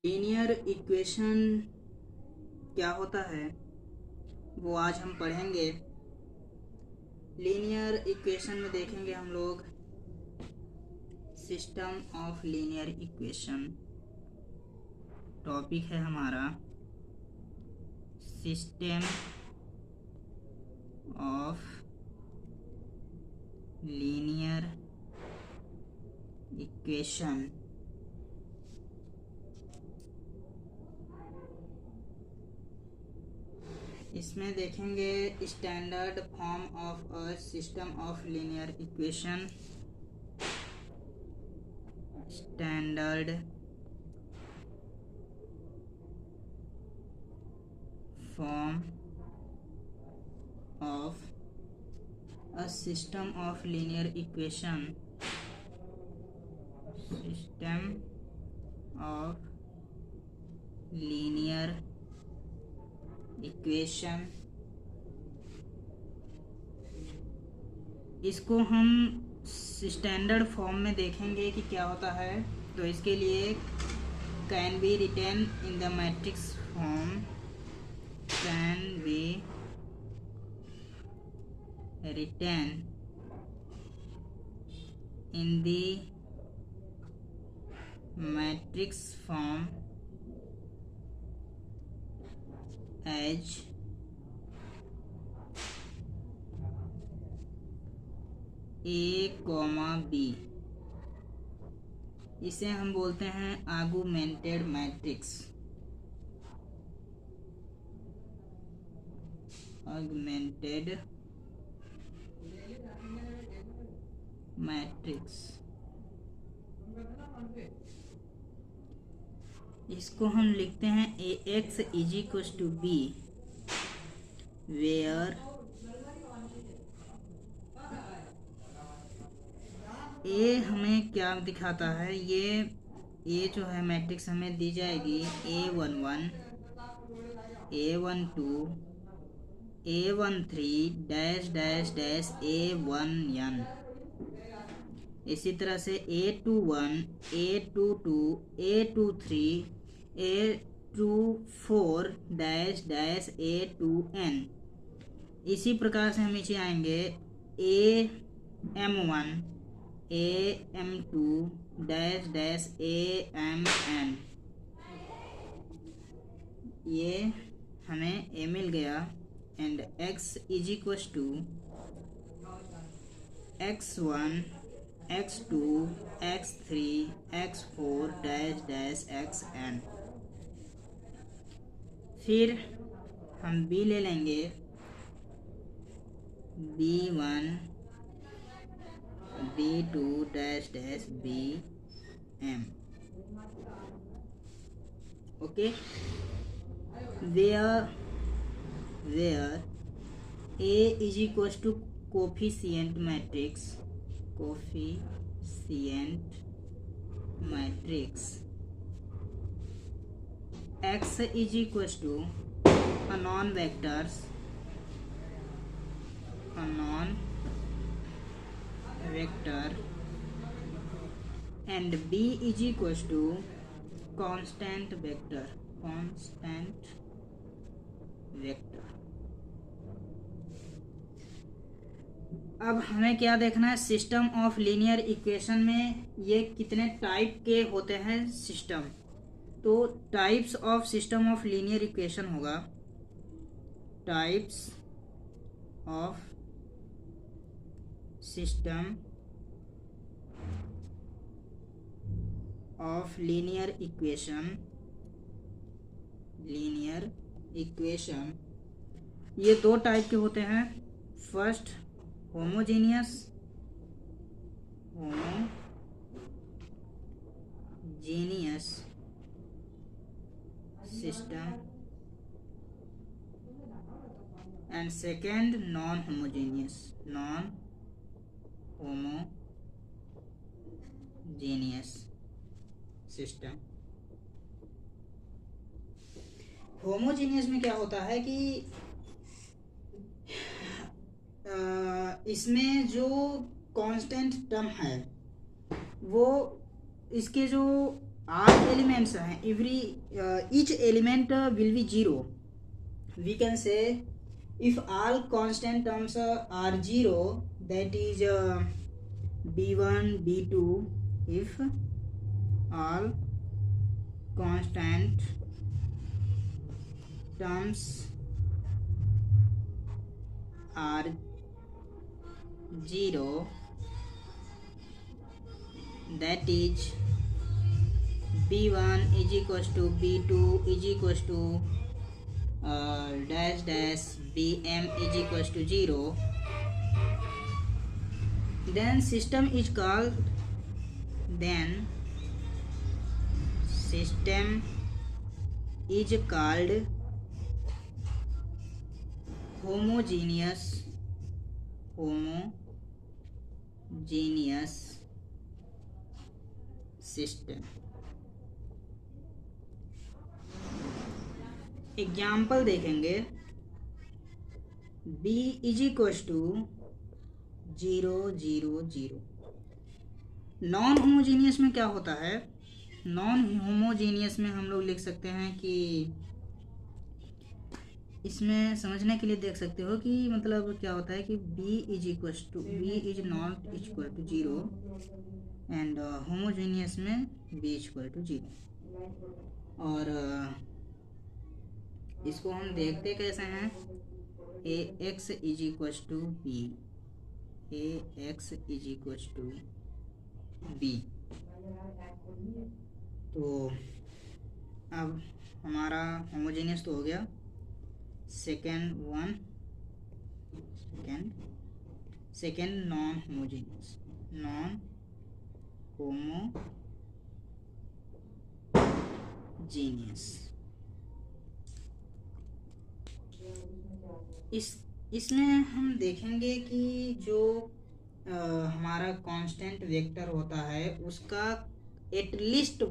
Linear equation क्या होता है वो आज हम पढ़ेंगे। लीनियर इक्वेशन में देखेंगे हम लोग system of linear equation. Topic है हमारा सिस्टम ऑफ लीनियर इक्वेशन। इसमें देखेंगे standard form of a system of linear equation, standard form of a system of linear equation, system of linear equation. इसको हम स्टैंडर्ड फॉर्म में देखेंगे कि क्या होता है। तो इसके लिए can be written in the matrix form, can be written in the matrix form as A comma B. इसे हम बोलते हैं आर्गुमेंटेड मैट्रिक्स, आर्गुमेंटेड मैट्रिक्स। इसको हम लिखते हैं A X is equal to B where A हमें क्या दिखाता है। ये जो है मैट्रिक्स हमें दी जाएगी A11, A12, A13 dash dash dash A1n। इसी तरह से A21, A22, A23, A24 dash dash A2n। इसी प्रकार से हम नीचे आएंगे AM1, AM2 dash dash AMN। ये हमें A मिल गया। And X is equal to X1, X2, X3, X4 dash dash XN। फिर हम B ले लेंगे, B1, B2 dash dash BM। Okay, where A is equals to coefficient matrix, coefficient matrix, X is equals to a non vectors, a non vector, and B is equals to constant vector, constant vector। अब हमें क्या देखना है, system of linear equation में ये कितने type के होते हैं सिस्टम। तो types of system of linear equation होगा, types of system of linear equation, linear equation ये दो टाइप के होते हैं। First homogeneous, homogeneous system, and second non homogeneous, non homogeneous system. Homogeneous में क्या होता है कि इसमें जो कांस्टेंट टर्म है वो इसके जो all elements every each element will be 0, we can say if all constant terms are 0, that is b1 b2. If all constant terms are 0, that is b1 is equals to b2 is equals to dash dash bm is equals to 0, then system is called homogeneous system. Example देखेंगे, b is equal to 0 0 0। Non homogeneous में क्या होता है, non homogeneous में हम लोग लिख सकते हैं कि इसमें समझने के लिए देख सकते हो कि मतलब क्या होता है कि b is equal to b is not equal to 0 and homogeneous में b इक्वल टू 0। और इसको हम देखते कैसे हैं, A X is equal to B, A X is equal to B. तो अब हमारा होमोजेनियस तो हो गया। Second non homogeneous, non homogeneous. इसमें हम देखेंगे कि जो हमारा कांस्टेंट वेक्टर होता है उसका at least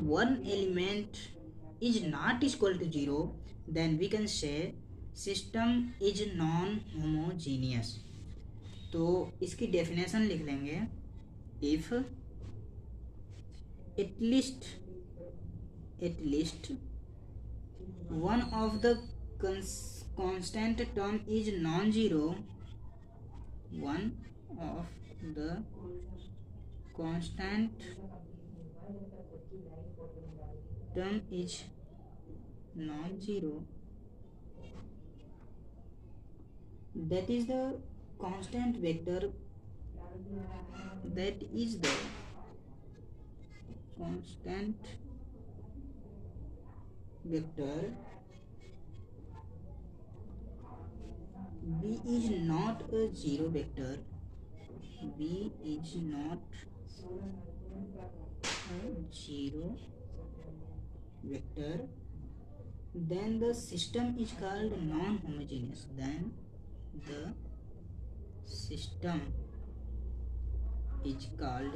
one element is not equal to 0, then we can say system is non homogeneous. तो इसकी डेफिनेशन लिख लेंगे, if at least one of the constant term is non-zero, one of the constant term is non-zero, that is the constant vector, that is the constant vector b is not a zero vector, b is not a zero vector, then the system is called non-homogeneous, then the system is called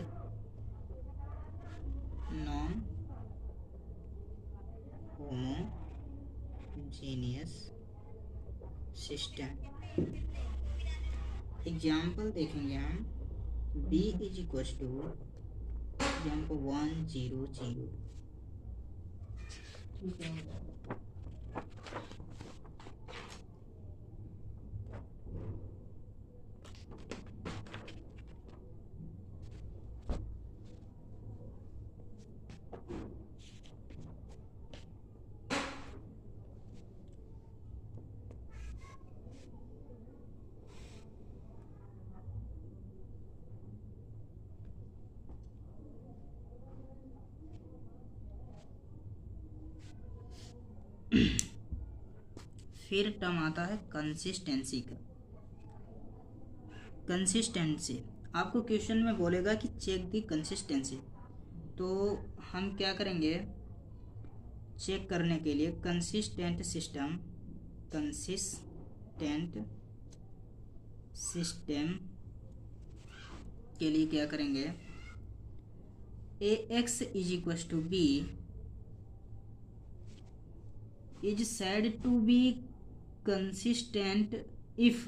non-homogeneous system। Example देखेंगे हम, b is equal to example 1 0 0। फिर term आता है consistency का। Consistency आपको question में बोलेगा कि चेक दी कंसिस्टेंसी, तो हम क्या करेंगे, चेक करने के लिए कंसिस्टेंट सिस्टम के लिए क्या करेंगे, A X is equal to B is said to be consistent if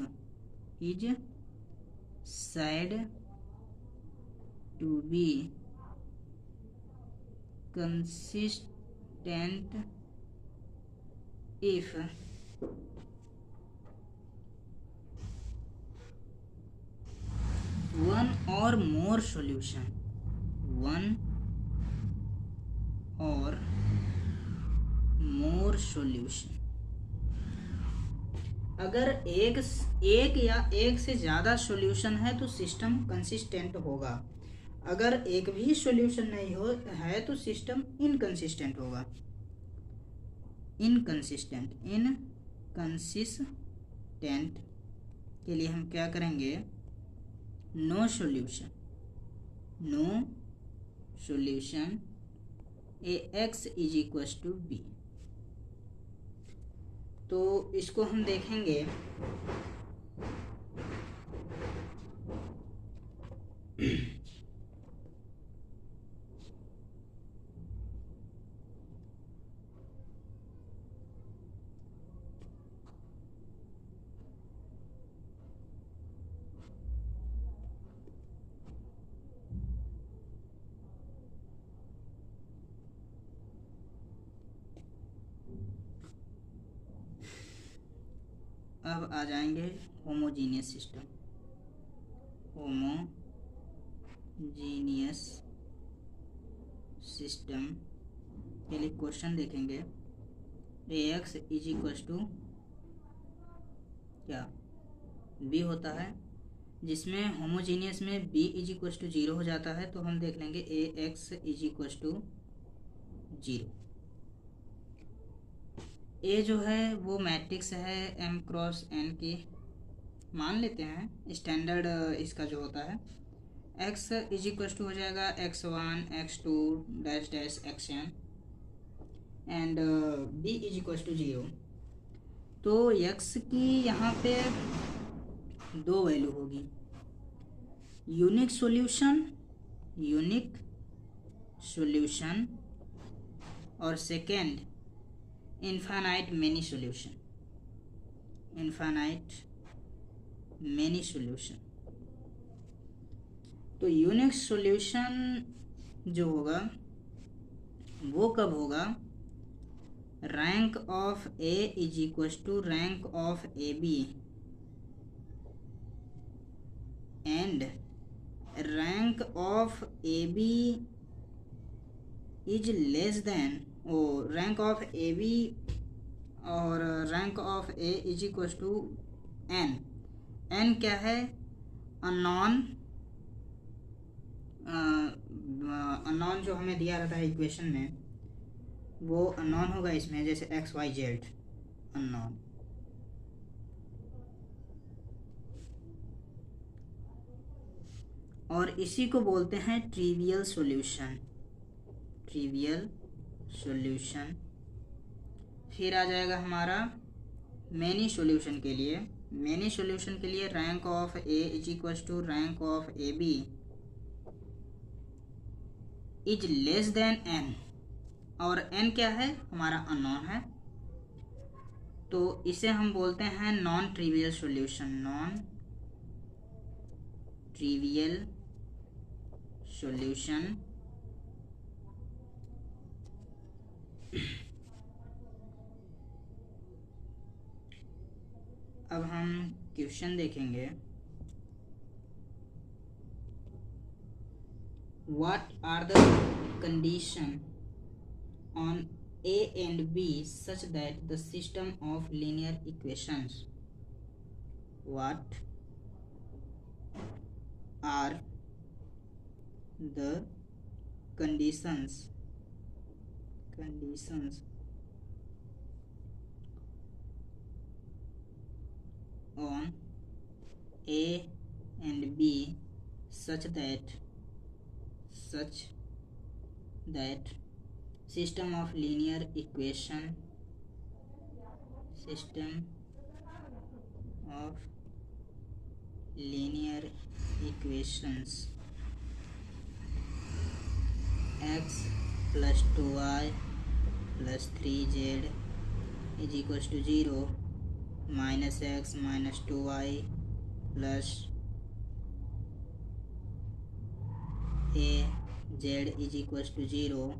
consistent if one or more solution अगर एक या एक से ज़्यादा सॉल्यूशन है तो सिस्टम कंसिस्टेंट होगा। अगर एक भी सॉल्यूशन नहीं है तो सिस्टम इनकंसिस्टेंट होगा। इनकंसिस्टेंट के लिए हम क्या करेंगे, no solution Ax is equals to B. तो इसको हम देखेंगे अब आ जाएंगे होमोजीनियस सिस्टम के लिए क्वेश्चन देखेंगे। Ax इज इक्वल्स टू क्या b होता है, जिसमें होमोजीनियस में b इज इक्वल्स टू 0 हो जाता है। तो हम देख लेंगे Ax इज इक्वल्स टू 0। ए जो है वो मैट्रिक्स है m क्रॉस n की, मान लेते हैं स्टैंडर्ड इसका जो होता है। x इज इक्वल्स टू हो जाएगा x1 x2 dash dash xn and b is equals to 0। तो x की यहाँ पे 2 वैल्यू होगी, यूनिक सॉल्यूशन और सेकेंड इनफाइनाइट मेनी सॉल्यूशन। तो यूनिक सॉल्यूशन जो होगा वो कब होगा, rank of A is equals to rank of A B and rank of A B is less than rank of A B और rank of A is equals to N क्या है, unknown जो हमें दिया रहता है इक्वेशन में वो अननोन होगा इसमें, जैसे एक्स वाई जेड अननोन। और इसी को बोलते हैं ट्रिवियल सॉल्यूशन। फिर आ जाएगा हमारा मेनी सॉल्यूशन के लिए rank of A is equals to rank of A B is less than N, और एन क्या है हमारा अननोन है। तो इसे हम बोलते हैं नॉन ट्रिवियल सॉल्यूशन। अब हम क्वेश्चन देखेंगे। What are the condition on A and B such that the system of linear equations? What are the conditions on A and B such that system of linear equations x plus 2y plus 3z is equals to 0 minus x minus 2y plus a z is equals to 0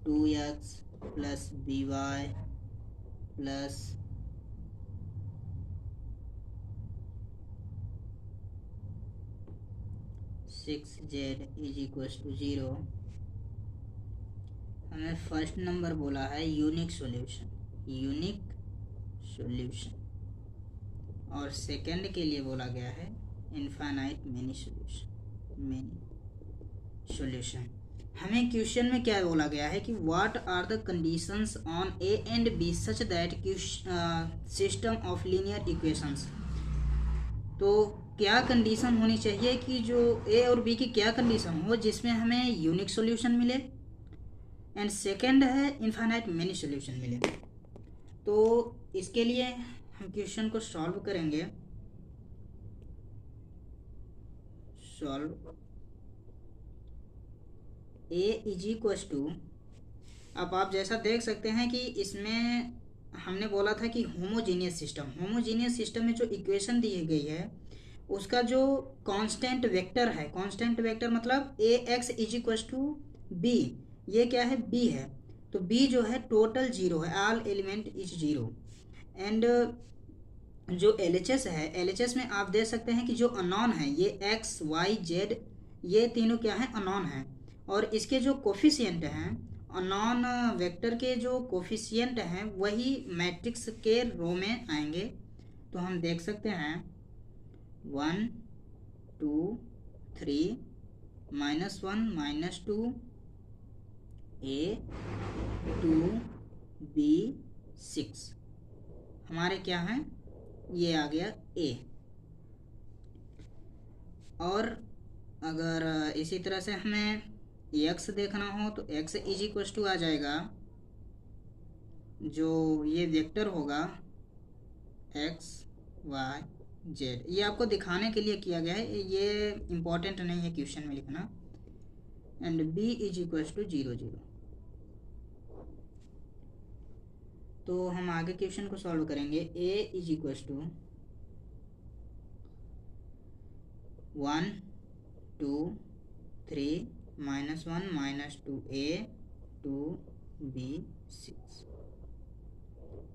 2x plus by plus 6z is equal to 0 हमें first number बोला है unique solution और second के लिए बोला गया है infinite many solution. हमें क्वेश्चन में क्या बोला गया है कि what are the conditions on A and B such that system of linear equations. तो क्या कंडीशन होनी चाहिए कि जो ए और बी की क्या कंडीशन हो जिसमें हमें यूनिक सॉल्यूशन मिले एंड सेकंड है इनफाइनाइट मेनी सॉल्यूशन मिले। तो इसके लिए हम क्वेश्चन को सॉल्व करेंगे। Solve A is equal to, अब आप जैसा देख सकते हैं कि इसमें हमने बोला था कि होमोजीनियस सिस्टम में जो इक्वेशन दी गई है उसका जो कांस्टेंट वेक्टर है, कांस्टेंट वेक्टर मतलब A X is equal to B, ये क्या है बी है। तो बी जो है टोटल जीरो है, all element is zero. And जो एलएचएस है, एलएचएस में आप देख सकते हैं कि जो अननोन है ये एक्स वाई जेड ये तीनों क्या है अननोन है और इसके जो कोफिशिएंट हैं अननोन वेक्टर के जो कोफिशिएंट हैं वही मैट्रिक्स के रो में आएंगे। तो हम देख सकते हैं 1 2 3 -1 -2 A 2 B 6 हमारे क्या हैं ये आ गया A। और अगर इसी तरह से हमें x देखना हो तो x इज इक्वल टू आ जाएगा जो ये वेक्टर होगा x y z। ये आपको दिखाने के लिए किया गया है, ये इम्पोर्टेंट नहीं है क्वेश्चन में लिखना। And b is equal to 0 0। तो हम आगे क्वेश्चन को सॉल्व करेंगे। a is equal to 1 2 3 -1 -2 A 2 B 6।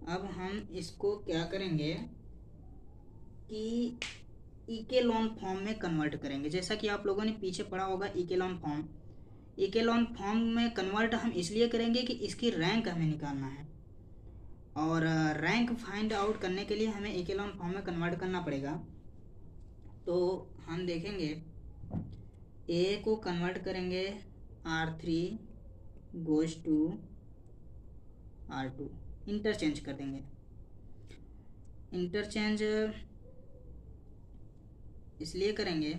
अब हम इसको क्या करेंगे कि इकेलॉन फॉर्म में कन्वर्ट करेंगे। जैसा कि आप लोगों ने पीछे पढ़ा होगा इकेलॉन फॉर्म में कन्वर्ट हम इसलिए करेंगे कि इसकी रैंक हमें निकालना है और रैंक फाइंड आउट करने के लिए हमें इकेलॉन फॉर्म में कन्वर्ट करना पड़ेगा। तो हम देखेंगे ए को कन्वर्ट करेंगे R3 goes to R2, interchange कर देंगे। इंटरचेंज इसलिए करेंगे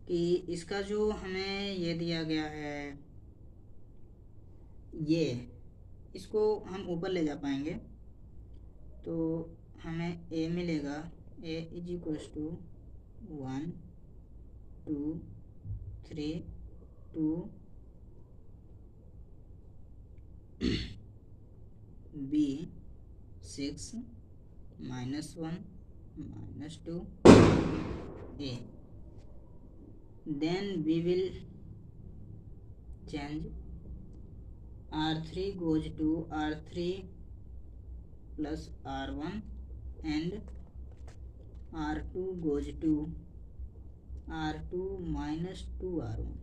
कि इसका जो हमें ये दिया गया है ये इसको हम ऊपर ले जा पाएंगे तो हमें ए मिलेगा ए is equal to 1 2 3 2 B 6 -1 -2 A। Then we will change R3 goes to R3 plus R1 and R2 goes to R2 -2 R1।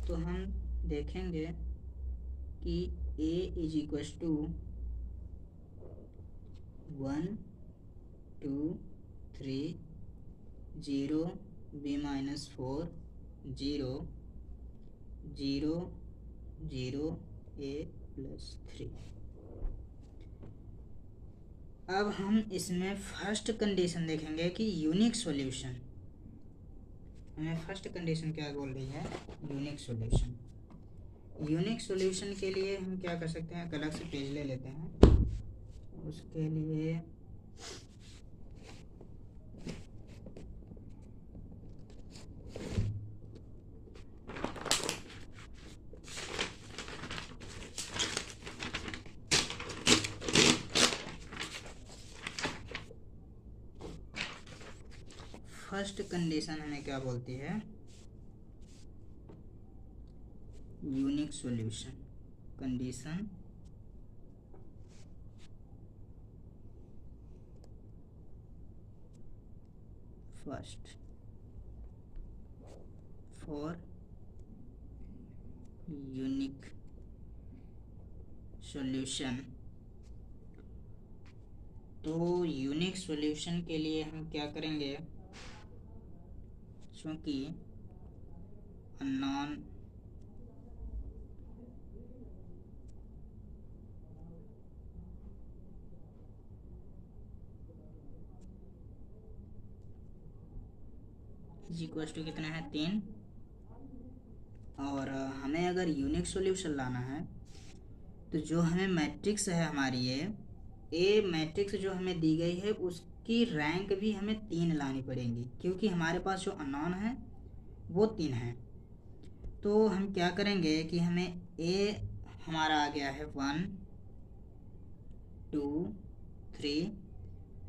तो हम देखेंगे कि A is equal to 1 2 3 0 B -4 0 0 0 A + 3। अब हम इसमें फर्स्ट कंडीशन देखेंगे कि यूनिक सॉल्यूशन, हमें फर्स्ट कंडीशन क्या बोल रही है यूनिक सॉल्यूशन। यूनिक सॉल्यूशन के लिए हम क्या कर सकते हैं, अलग से पेज ले लेते हैं। उसके लिए फर्स्ट कंडीशन हमें क्या बोलती है unique solution. Condition first for unique solution. तो यूनिक सॉल्यूशन के लिए हम क्या करेंगे, क्योंकि अननोन इज इक्वल टू कितना है 3, और हमें अगर यूनिक सॉल्यूशन लाना है तो जो हमें मैट्रिक्स है हमारी ये ए मैट्रिक्स जो हमें दी गई है उसकी रैंक भी हमें 3 लानी पड़ेगी, क्योंकि हमारे पास जो अननोन है वो 3 है। तो हम क्या करेंगे कि हमें ए हमारा आ गया है 1 2 3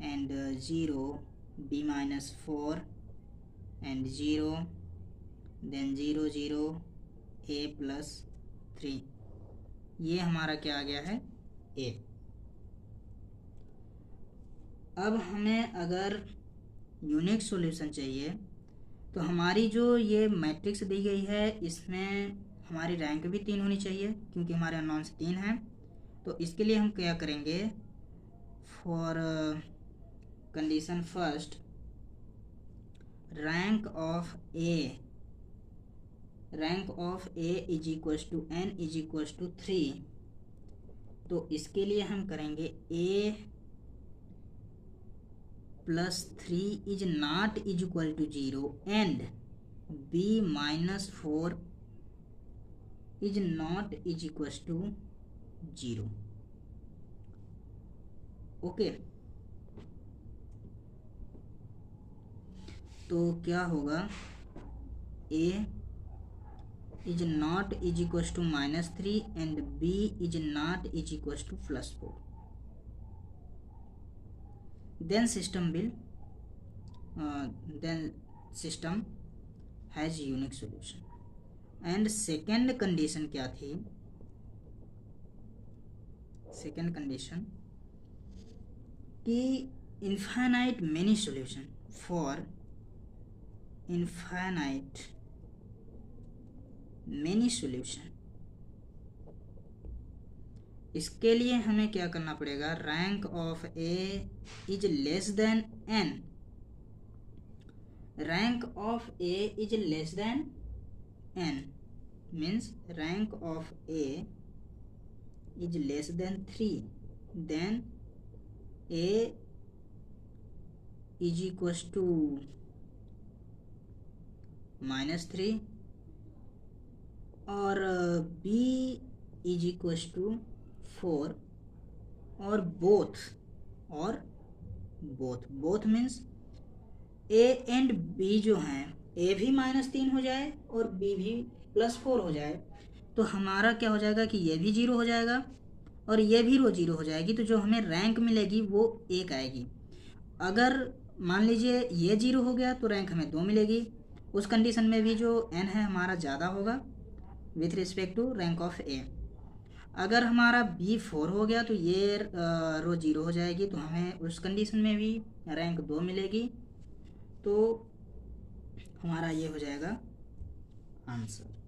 and 0 b-4 and 0 then 0 0 a+3, ये हमारा क्या आ गया है ए। अब हमें अगर यूनिक सॉल्यूशन चाहिए तो हमारी जो ये मैट्रिक्स दी गई है इसमें हमारी रैंक भी 3 होनी चाहिए, क्योंकि हमारे अननोन से 3 हैं। तो इसके लिए हम क्या करेंगे, for condition first rank of A is equal to n is equal to 3। तो इसके लिए हम करेंगे a + 3 is not is equal to 0 and b-4 is not is equal to 0। Okay, तो क्या होगा, a is not is equal to -3 and b is not is equal to +4। then system has unique solution। and second condition क्या थी, second condition कि infinite many solution, for infinite many solution इसके लिए हमें क्या करना पड़ेगा, rank of A is less than N. Rank of A is less than N means rank of A is less than 3, then A is equal to -3 और B is equal to 4 और both means A and B जो हैं, ए भी -3 हो जाए और B भी +4 हो जाए, तो हमारा क्या हो जाएगा कि ये भी 0 हो जाएगा और ये भी रो 0 हो जाएगी। तो जो हमें रैंक मिलेगी वो 1 आएगी। अगर मान लीजिए ये 0 हो गया तो रैंक हमें 2 मिलेगी। उस कंडीशन में भी जो n है हमारा ज़्यादा होगा with respect to rank of A. अगर हमारा b-4 हो गया तो ये रो 0 हो जाएगी, तो हमें उस कंडीशन में भी रैंक 2 मिलेगी। तो हमारा ये हो जाएगा आंसर।